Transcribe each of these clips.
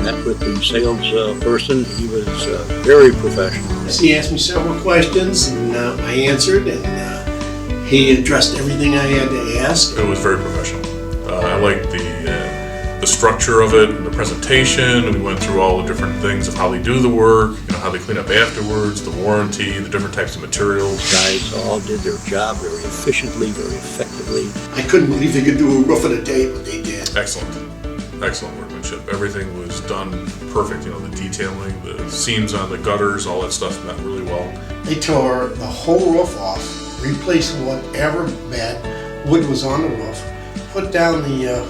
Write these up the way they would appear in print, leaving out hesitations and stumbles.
Met with the sales person. He was very professional. He asked me several questions, and I answered, and he addressed everything I had to ask. It was very professional. I liked the structure of it and the presentation. We went through all the different things of how they do the work, how they clean up afterwards, the warranty, the different types of materials. Guys all did their job very efficiently, very effectively. I couldn't believe they could do a roof in a day, but they did. Excellent workmanship. Everything was done perfect. The detailing, the seams on the gutters, all that stuff went really well. They tore the whole roof off, replaced whatever bad wood was on the roof, put down the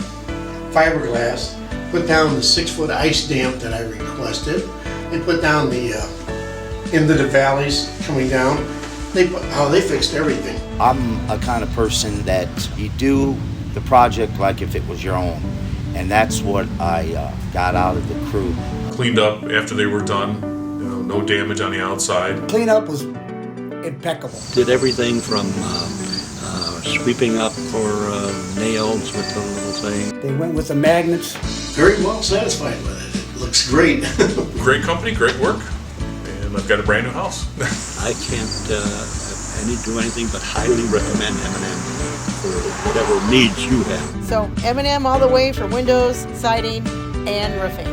fiberglass, put down the 6-foot ice damp that I requested. They put down the into the valleys coming down. They fixed everything. I'm a kind of person that you do the project like if it was your own, and that's what I got out of the crew. Cleaned up after they were done. No damage on the outside. Cleanup was impeccable. Did everything from sweeping up for nails with the little thing. They went with the magnets. Very well satisfied with it. It looks great. Great company, great work, and I've got a brand new house. I can't do anything but highly recommend M&M for whatever needs you have. So M&M all the way for windows, siding, and roofing.